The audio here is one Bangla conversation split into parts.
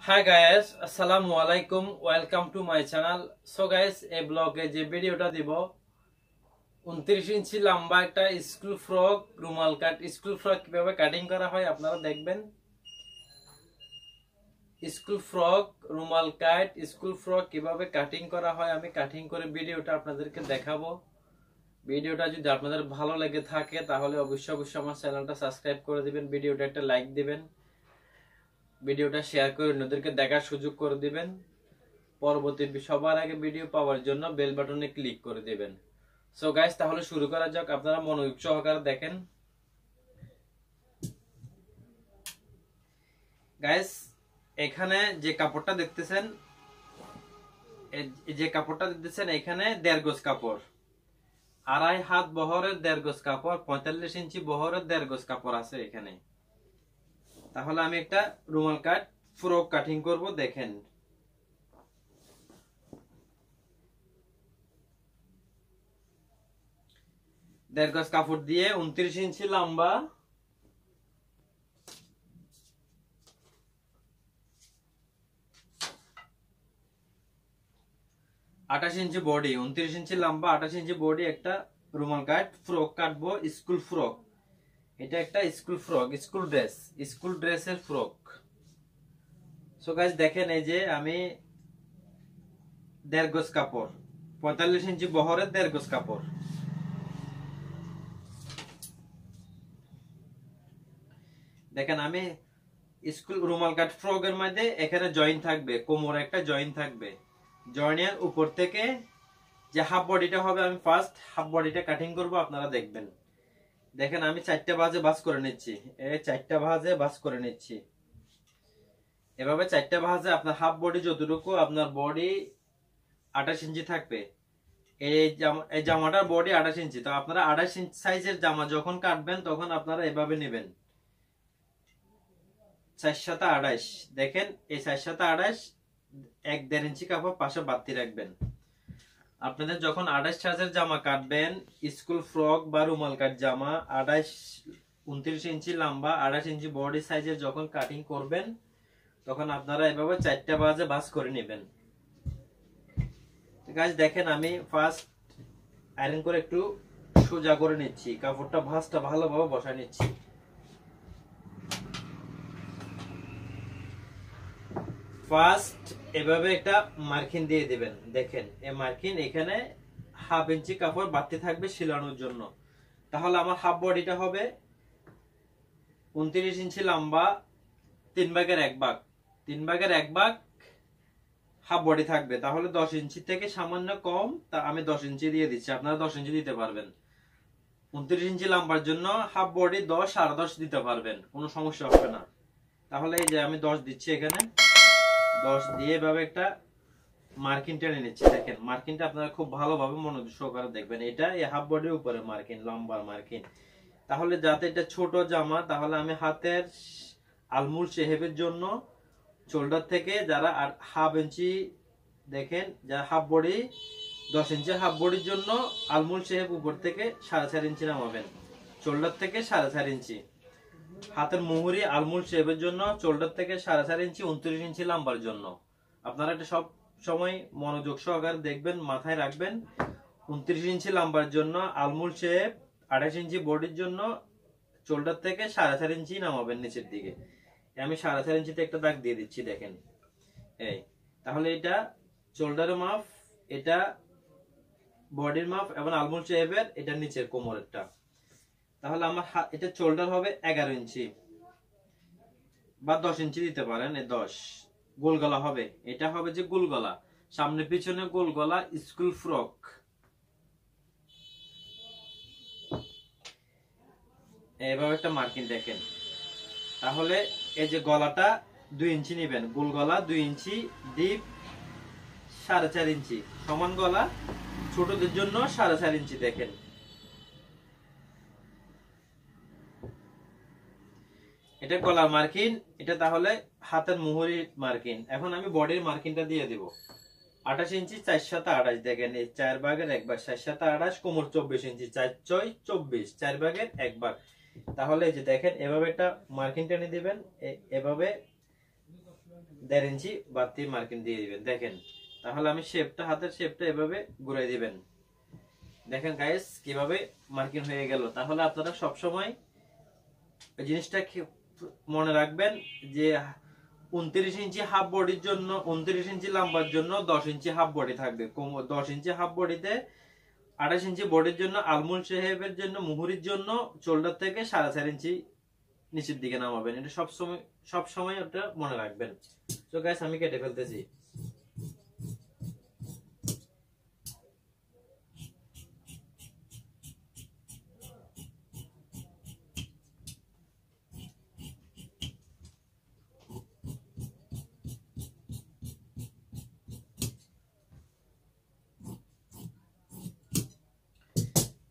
Hi guys, assalamu alaikum. Welcome to my channel. So guys, এই ব্লগে যে ভিডিওটা দিব 29 ইঞ্চি লম্বা একটা স্কুল ফ্রক রুমাল কাট স্কুল ফ্রক কিভাবে কাটিং করা হয় আপনারা দেখবেন। স্কুল ফ্রক রুমাল কাট স্কুল ফ্রক কিভাবে কাটিং করা হয় আমি কাটিং করে ভিডিওটা আপনাদেরকে দেখাবো। ভিডিওটা যদি আপনাদের ভালো লেগে থাকে তাহলে অবশ্যই আমার চ্যানেলটা সাবস্ক্রাইব করে দিবেন, ভিডিওটা একটা লাইক দিবেন, ভিডিওটা শেয়ার করে অন্যদেরকে দেখার সুযোগ করে দিবেন। পরবর্তী সবার আগে ভিডিও পাওয়ার জন্য বেল বাটনে ক্লিক করে দিবেন। সো গাইস, তাহলে শুরু করা যাক। আপনারা মনোযোগ সহকারে দেখেন। গাইস, এখানে যে কাপড়টা দেখতেছেন এখানে 1.5 গজ কাপড়, 2.5 হাত বহরের 1.5 গজ কাপড়, 45 ইঞ্চি বহরের 1.5 গজ কাপড় আছে এখানে। তাহলে আমি একটা রুমাল কাট ফ্রক কাটিং করব। দেখেন, দেড় গজ কাপড় দিয়ে 29 ইঞ্চি লম্বা, 28 ইঞ্চি বডি, 29 ইঞ্চি লম্বা, 28 ইঞ্চি বডি একটা রুমাল কাট ফ্রক কাটবো। স্কুল ফ্রক, এটা একটা স্কুল ফ্রক, স্কুল ড্রেসের ফ্রক। সো গাইস দেখেন, এই যে আমি 1.5 গজ কাপড়, 45 ইঞ্চি বহরের 1.5 গজ কাপড়। দেখেন, আমি স্কুল রুমাল কাট ফ্রকের মধ্যে এখানে জয়েন থাকবে, কোমরে একটা জয়েন থাকবে। জয়েনের উপর থেকে যে হাফ বডিটা হবে, আমি ফার্স্ট হাফ বডিটা কাটিং করব। আপনারা দেখবেন। দেখেন, আমি 4টা ভাঁজে ভাঁজ করে নিচ্ছি। এই 4টা ভাঁজে ভাঁজ করে নিচ্ছি। এভাবে 4টা ভাঁজে আপনার হাফ বডি যতটুকু আপনার বডি 28 ইঞ্চি থাকবে। এই জামাটার বডি 28 ইঞ্চি। তো আপনারা 28 ইঞ্চি সাইজের জামা যখন কাটবেন তখন আপনারা এভাবে নেবেন, 4×7=28। দেখেন, এই 4×7=28, 1.5 ইঞ্চি কাপড় পাশে বাড়তি রাখবেন। আপনাদের যখন 28 সাইজের জামা কাটবেন, স্কুল ফ্রক বা রুমাল কাট জামা 29 ইঞ্চি লম্বা, 28 ইঞ্চি বডি সাইজের যখন কাটিং করবেন তখন আপনারা এভাবে 4টা ভাঁজে ভাঁজ করে নেবেন। গাইস দেখেন, আমি ফার্স্ট আয়রন করে একটু সোজা করে নিচ্ছি, কাপড়টা ভাঁজটা ভালোভাবে বসায় নিচ্ছি। ফার্স্ট এভাবে একটা মার্কিন দিয়ে দিবেন। দেখেন, এই মার্কিন এখানে হাফ ইঞ্চি কাপড় বাড়তি থাকবে সিলানোর জন্য। তাহলে আমার হাফ বডিটা হবে 29 ইঞ্চি লম্বা, 3/1 3/1 হাফ বডি থাকবে। তাহলে 10 ইঞ্চি থেকে সামান্য কম, তা আমি 10 ইঞ্চি দিয়ে দিচ্ছি। আপনারা 10 ইঞ্চি দিতে পারবেন। 29 ইঞ্চি লম্বার জন্য হাফ বডি 10 10.5 দিতে পারবেন, কোনো সমস্যা হবে না। তাহলে এই যে আমি 10 দিচ্ছি, এখানে 10 দিয়ে এভাবে একটা মার্কিন টেনে নিচ্ছি। দেখেন, মার্কিনটা আপনারা খুব ভালোভাবে মনোযোগ সহকারে দেখবেন। এটা এই হাফ বডির উপরে মার্কিন, লম্বা মার্কিন। তাহলে যাতে এটা ছোট জামা, তাহলে আমি হাতের আলমুল শেহেবের জন্য শোল্ডার থেকে যারা হাফ ইঞ্চি, দেখেন যারা হাফ বডি 10 ইঞ্চি, হাফ বডির জন্য আলমুল শেহেব উপর থেকে 4.5 ইঞ্চি নামাবেন, শোল্ডার থেকে 4.5 ইঞ্চি। হাতের মুহুরি আলমুল শেপের জন্য শোল্ডার থেকে 4.5 ইঞ্চি, 29 ইঞ্চি লম্বার জন্য। আপনারা এটা সব সময় মনোযোগ সহকারে দেখবেন, মাথায় রাখবেন। 29 ইঞ্চি লম্বার জন্য আলমুল শেপ, 28 ইঞ্চি বডির জন্য শোল্ডার থেকে 4.5 ইঞ্চি নামাবেন নিচের দিকে। আমি 4.5 ইঞ্চিতে একটা দাগ দিয়ে দিচ্ছি। দেখেন, এই তাহলে এটা শোল্ডারের মাপ, এটা বডির মাপ এবং আলমুল শেপের এটা নিচের কোমরেরটা। তাহলে আমার এটা শোল্ডার হবে 11 ইঞ্চি বা 10 ইঞ্চি দিতে পারেন। 10 গোল গলা হবে, এটা হবে যে গোল গলা, সামনে পিছনে গোল গলা স্কুল ফ্রক। এইভাবে একটা মার্কিং দেখেন। তাহলে এই যে গলাটা 2 ইঞ্চি নেবেন, গোল গলা 2 ইঞ্চি, ডিপ 4.5 ইঞ্চি, সমান গলা ছোটদের জন্য 4.5 ইঞ্চি। দেখেন, এটা গলার মার্কিন, এটা তাহলে হাতের মুহুরি মার্কিন। এখন আমি বডির মার্কিনটা দিয়ে দিব। 28 ইঞ্চি 4×7=28। দেখেন, এই 4/1 4×7=28, কোমর 24 ইঞ্চি, 4×6 24, 4/1। তাহলে এই যে দেখেন, এভাবে একটা মার্কিন টেনে দিবেন, এভাবে 1.5 ইঞ্চি বাড়তি মার্কিং দিয়ে দিবেন। দেখেন তাহলে আমি শেপটা, হাতের শেপটা এভাবে ঘুরাই দিবেন। দেখেন গাইস কিভাবে মার্কিং হয়ে গেল। তাহলে আপনারা সব সময় এই জিনিসটা মনে রাখবেন যে 29 ইঞ্চি হাফ বডির জন্য, 29 ইঞ্চি লম্বার জন্য 10 ইঞ্চি হাফ বডি থাকবে। 10 ইঞ্চি হাফ বডিতে 28 ইঞ্চি বডির জন্য, আলমুল সাহেবের জন্য, মুহুরির জন্য শোল্ডার থেকে 4.5 ইঞ্চি নিচের দিকে নামাবেন। এটা সব সময় ওটা মনে রাখবেন। তো গাইস আমি কেটে ফেলতেছি।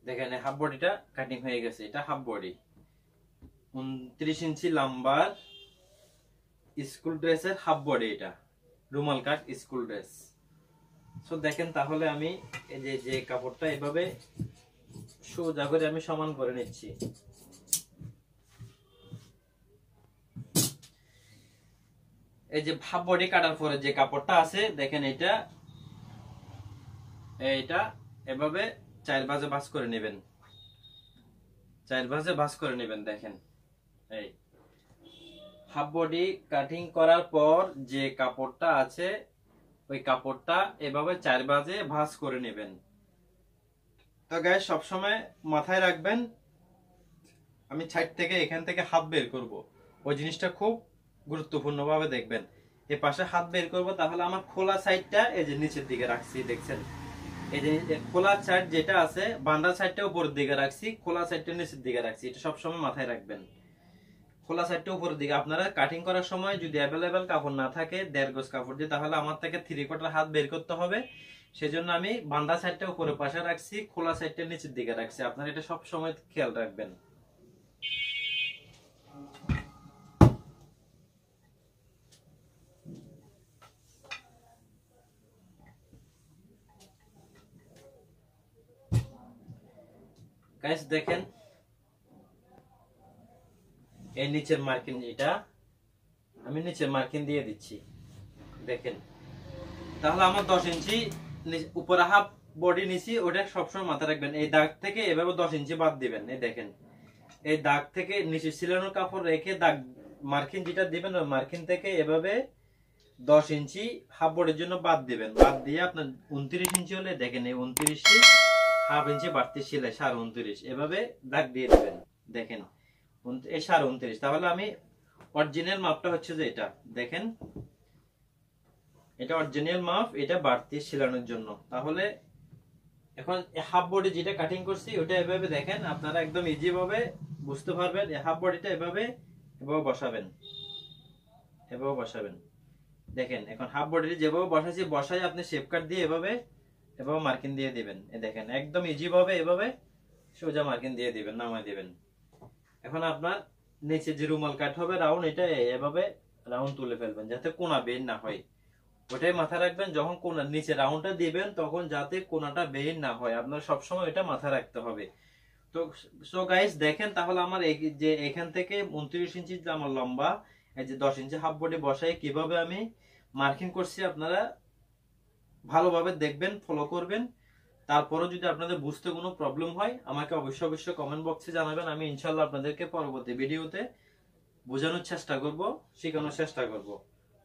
দেখেন হাফ বডিটা কাটিং হয়ে গেছে। এটা হাফ বডি 29 ইঞ্চি লম্বার স্কুল ড্রেসের হাফ বডি, এটা রুমাল কাট স্কুল ড্রেস। সো দেখেন তাহলে আমি এই যে কাপড়টা এভাবে সোজা করে আমি সমান করে নিচ্ছি। এই যে হাফ বডি কাটার পরে যে কাপড়টা আছে দেখেন এইটা এভাবে 4 ভাঁজে ভাঁজ করে নেবেন। 4 ভাঁজে ভাঁজ করে নেবেন। দেখেন এই হাফ বডি কাটিং করার পর যে কাপড়টা আছে ওই কাপড়টা এভাবে 4 ভাঁজে ভাঁজ করে নেবেন। তো গাইস সবসময় মাথায় রাখবেন আমি সাইড থেকে এখান থেকে হাত বের করব, ওই জিনিসটা খুব গুরুত্বপূর্ণভাবে দেখবেন। এই পাশে হাত বের করব, তাহলে আমার খোলা সাইডটা এই যে নিচের দিকে রাখছি, দেখছেন এই যে খোলা সাইড যেটা আছে বান্ডা সাইডটা উপরের দিকে রাখছি, খোলা সাইডটা নিচের দিকে রাখছি। এটা সবসময় মাথায় রাখবেন। খোলা সাইডটা উপরের দিকে। আপনারা কাটিং করার সময় যদি অ্যাভেলেবেল কাপড় না থাকে 1.5 গজ কাপড় দিয়ে, তাহলে আমার থেকে 3/4 হাত বের করতে হবে। সেজন্য আমি বান্ডা সাইডটা উপরের পাশে রাখছি, খোলা সাইডটা নিচের দিকে রাখছি। আপনারা এটা সব সময় খেয়াল রাখবেন। গাইস দেখেন এই নিচের মার্কিং, এটা আমি নিচের মার্কিং দিয়ে দিচ্ছি। দেখেন তাহলে আমার 10 ইঞ্চি উপরে হাফ বডি নিছি, ওটা সবসময় মাথায় রাখবেন। এই দাগ থেকে এভাবে 10 ইঞ্চি বাদ দিবেন। এই দেখেন এই দাগ থেকে নিচে সিলানোর কাপড় রেখে দাগ মার্কিং যেটা দিবেন ওই মার্কিং থেকে এভাবে 10 ইঞ্চি হাফ বডির জন্য বাদ দিবেন। বাদ দিয়ে আপনার 29 ইঞ্চি হলে দেখেন এই 29 হাফ ইঞ্চি বাড়তি সেলাই 29.5 এভাবে দাগ দিয়ে দিবেন। দেখেন এই 29.5। তাহলে আমি অরিজিনাল মাপটা হচ্ছে যে এটা, দেখেন এটা অরিজিনাল মাপ, এটা বাড়তি সেলানোর জন্য। তাহলে এখন হাফ বডি যেটা কাটিং করছি ওটা এভাবে দেখেন, আপনারা একদম ইজি ভাবে বুঝতে পারবেন। এই হাফ বডিটা এভাবে বসাবেন, এভাবে বসাবেন। দেখেন এখন হাফ বডি যেভাবে বসাইছি বসাই আপনি শেপ কাট দিয়ে এভাবে মার্কিং দিয়ে দিবেন। এই দেখেন একদম ইজি ভাবে এভাবে সোজা মার্কিং দিয়ে দিবেন, নামায় দিবেন। এখন আপনার নিচে যে রুমাল কাট হবে রাউন্ড, এটা এভাবে রাউন্ড তুলে ফেলবেন যাতে কোনা বের না হয়। ওটাই মাথায় রাখবেন, যখন কোনা নিচে রাউন্ডটা দিবেন তখন যাতে কোনাটা বের না হয়, আপনার সবসময় এটা মাথায় রাখতে হবে। তো সো গাইস দেখেন তাহলে আমার এই যে এখান থেকে 29 ইঞ্চি যে আমার লম্বা, এই যে 10 ইঞ্চি হাফ বডি বসাই কিভাবে আমি মার্কিং করছি আপনারা ভালোভাবে দেখবেন, ফলো করবেন। তারপরে যদি আপনাদের বুঝতে কোনো প্রবলেম হয় আমাকে অবশ্যই কমেন্ট বক্সে জানাবেন। আমি ইনশাআল্লাহ আপনাদেরকে পরবর্তী ভিডিওতে বোঝানোর চেষ্টা করব, শেখানোর চেষ্টা করব।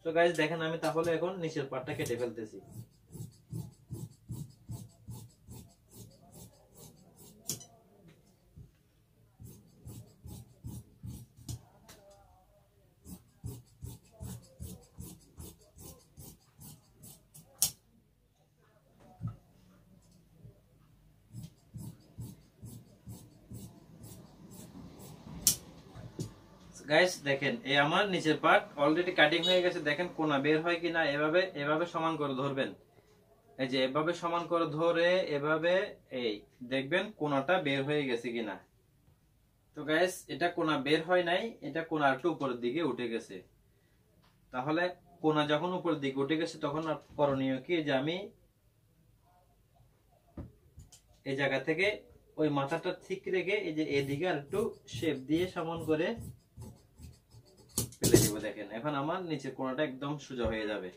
তো গাইস দেখেন আমি তাহলে এখন নিচের পার্টটা কেটে ফেলতেছি। গাইস দেখেন এই আমার নিচের পার্ট অলরেডি কাটিং হয়ে গেছে। দেখেন কোনা বের হয় কিনা, এভাবে সমান করে ধরবেন। এই যে এভাবে সমান করে ধরে এভাবে এই দেখবেন কোনাটা বের হয়ে গেছে কিনা। তো গাইস এটা কোনা বের হয় নাই, এটা কোনা একটু উপরের দিকে উঠে গেছে। তাহলে কোনা যখন উপরের দিকে উঠে গেছে তখন করণীয় কি, যে আমি এই জায়গা থেকে ওই মাথাটা ঠিক রেখে এই যে এদিকে আর একটু শেপ দিয়ে সমান করে ফেলে দিব। দেখেন এখন আমার নিচের কোণাটা একদম সোজা হয়ে যাবে।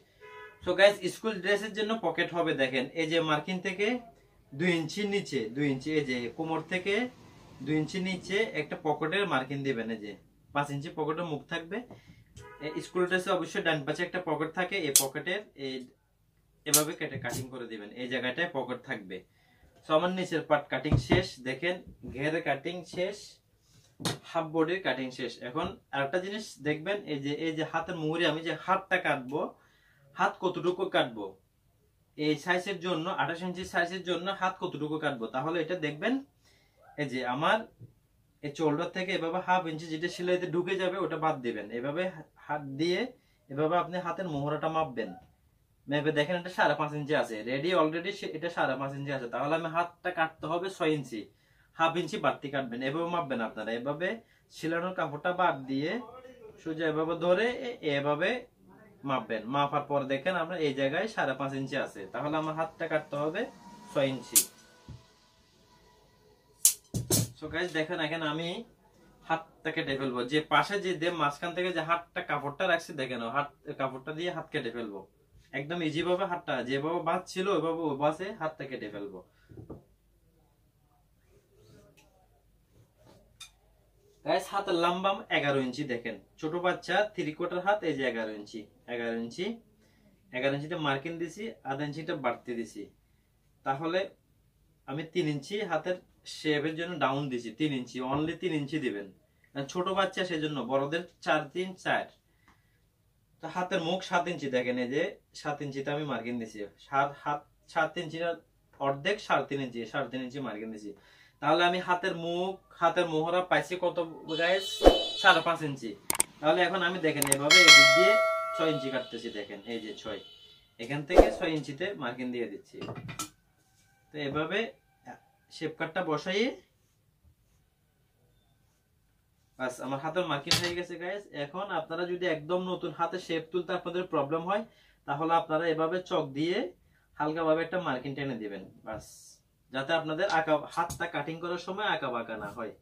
সো গাইস স্কুল ড্রেসের জন্য পকেট হবে দেখেন এই যে মার্কিং থেকে 2 ইঞ্চি নিচে, 2 ইঞ্চি এই যে কোমর থেকে 2 ইঞ্চি নিচে একটা পকেটের মার্কিং দিবেন। এই যে 5 ইঞ্চি পকেটের মুখ থাকবে। স্কুল ড্রেসে অবশ্যই ডান পাশে একটা পকেট থাকে, এই পকেটের এই এভাবে কেটে কাটিং করে দিবেন, এই জায়গাটায় পকেট থাকবে। সো আমার নিচের পার্ট কাটিং শেষ, দেখেন ঘেরের কাটিং শেষ, হাফ বডির কাটিং শেষ। এখন আরেকটা জিনিস দেখবেন এই যে হাতের মুহুরে আমি যে হাতটা কাটবো, হাত কতটুকু কাটবো এই সাইজের জন্য, 28 ইঞ্চি সাইজের জন্য হাত কতটুকু কাটবো, তাহলে এটা দেখবেন এই যে আমার এই শোল্ডার থেকে এভাবে হাফ ইঞ্চি যেটা সেলাইতে ঢুকে যাবে ওটা বাদ দিবেন। এভাবে হাত দিয়ে এভাবে আপনি হাতের মোহরাটা মাপবেন, মেপে দেখেন এটা 5.5 ইঞ্চি আছে, রেডি অলরেডি এটা 5.5 ইঞ্চি আছে, তাহলে আমি হাতটা কাটতে হবে 6 ইঞ্চি, হাফ ইঞ্চি বাড়তি কাটবেন। এভাবে মাপবেন আপনারা, এভাবে সেলানোর কাপড়টা বাদ দিয়ে সোজা এভাবে ধরে এভাবে মাপবেন। মাপার পর দেখেন আমরা এই জায়গায় 5.5 ইঞ্চি আছে, তাহলে আমার হাতটা কাটতে হবে 6 ইঞ্চি। সো গাইস দেখেন এখন আমি হাতটা কেটে ফেলবো, যে পাশে যে মাঝখান থেকে যে হাতটা কাপড়টা রাখছি দেখেন হাত কাপড়টা দিয়ে হাত কেটে ফেলবো, একদম ইজি ভাবে হাতটা যেভাবে বাদ ছিল ওইভাবে ওই বাসে হাতটা কেটে ফেলবো। গাইস হাতের লম্বা 11 ইঞ্চি, দেখেন ছোট বাচ্চা 3/4 হাত, এই যে 11 ইঞ্চি, 11 ইঞ্চি 11 ইঞ্চিতে মার্কিং দিছি, আধা ইঞ্চিটা বাড়তি দিছি, তাহলে আমি 3 ইঞ্চি হাতের শেপের জন্য ডাউন দিছি, 3 ইঞ্চি অনলি 3 ইঞ্চি দিবেন, ছোট বাচ্চা সেজন্য, বড়দের 4 3 4। তো হাতের মুখ 7 ইঞ্চি, দেখেন এই যে 7 ইঞ্চিতে আমি মার্কিং দিছি, হাত 7 ইঞ্চির অর্ধেক 3.5 ইঞ্চি, 3.5 ইঞ্চি মার্কিং দিছি, তাহলে আমি হাতের মুখ হাতের মোহরা পাইছি কত গাইস 5.5 ইঞ্চি। তাহলে এখন আমি দেখেন এভাবে এদিক দিয়ে 6 ইঞ্চি কাটতেছি, দেখেন এই যে 6, এখান থেকে 6 ইঞ্চিতে মার্কিং দিয়ে দিচ্ছি। তো এভাবে শেপ কাটটা বসাইয়ে বাস আমার হাতের মার্কিং হয়ে গেছে গাইস। এখন আপনারা যদি একদম নতুন হাতে শেপ তুলতে আপনাদের প্রবলেম হয়, তাহলে আপনারা এভাবে চক দিয়ে হালকা ভাবে একটা মার্কিং টেনে দিবেন, বাস যাতে আপনাদের আঁকা হাতটা কাটিং করার সময় আঁকা বাঁকা না হয়।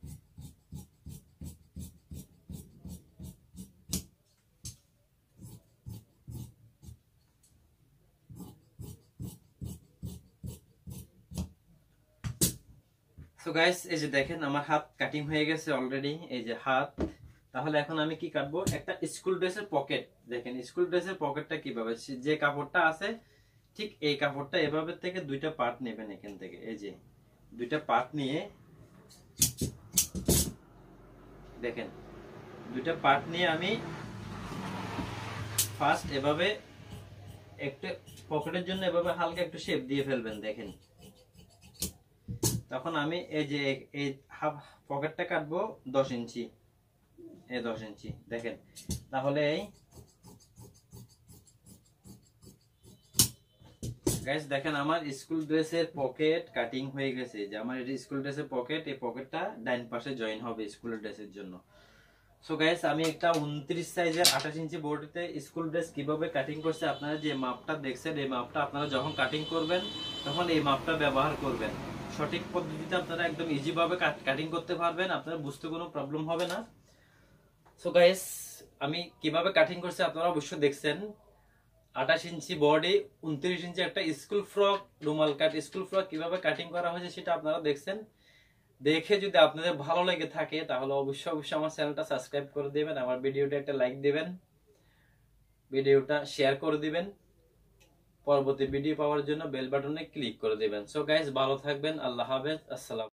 সো গাইস এই যে দেখেন আমার হাত কাটিং হয়ে গেছে অলরেডি, এই যে হাত। তাহলে এখন আমি কি কাটবো, একটা স্কুল ড্রেসের পকেট, দেখেন স্কুল ড্রেসের পকেটটা কিভাবে, যে কাপড়টা আছে ঠিক এই কাপড়টা এভাবে থেকে দুইটা পার্ট নেবেন, এখান থেকে এই যে দুইটা পার্ট নিয়ে দেখেন দুইটা পার্ট নিয়ে আমি ফার্স্ট এভাবে একটা পকেটের জন্য এভাবে হালকা একটু শেপ দিয়ে ফেলবেন, দেখেন তখন আমি এই যে এই হাফ পকেটটা কাটবো 10 ইঞ্চি, এই 10 ইঞ্চি দেখেন। তাহলে এই গাইস দেখেন আমার স্কুল ড্রেসের পকেট কাটিং হয়ে গেছে, যে আমার এটা স্কুল ড্রেসের পকেট, এই পকেটটা ডাইন পাশে জয়েন হবে স্কুল ড্রেসের জন্য। সো গাইস আমি একটা 29 সাইজের 28 ইঞ্চি বোর্ডতে স্কুল ড্রেস কিভাবে কাটিং করছে, আপনারা যে মাপটা দেখছেন এই মাপটা আপনারা যখন কাটিং করবেন তখন এই মাপটা ব্যবহার করবেন, সঠিক পদ্ধতিতে আপনারা একদম ইজি ভাবে কাটিং করতে পারবেন, আপনারা বুঝতে কোনো প্রবলেম হবে না। সো গাইস আমি কিভাবে কাটিং করছি আপনারা অবশ্যই দেখছেন, 28 ইঞ্চি বডি, 29 ইঞ্চি একটা স্কুল ফ্রক, রুমাল কাট স্কুল ফ্রক কিভাবে কাটিং করা হয়েছে সেটা আপনারা দেখছেন। দেখে যদি আপনাদের ভালো লেগে থাকে তাহলে অবশ্যই আমার চ্যানেলটা সাবস্ক্রাইব করে দিবেন, আমার ভিডিওটা একটা লাইক দিবেন, ভিডিওটা শেয়ার করে দিবেন, পরবর্তী ভিডিও পাওয়ার জন্য বেল বাটনে ক্লিক করে দিবেন। সো গাইস ভালো থাকবেন, আল্লাহ হাফেজ, আসসালাম।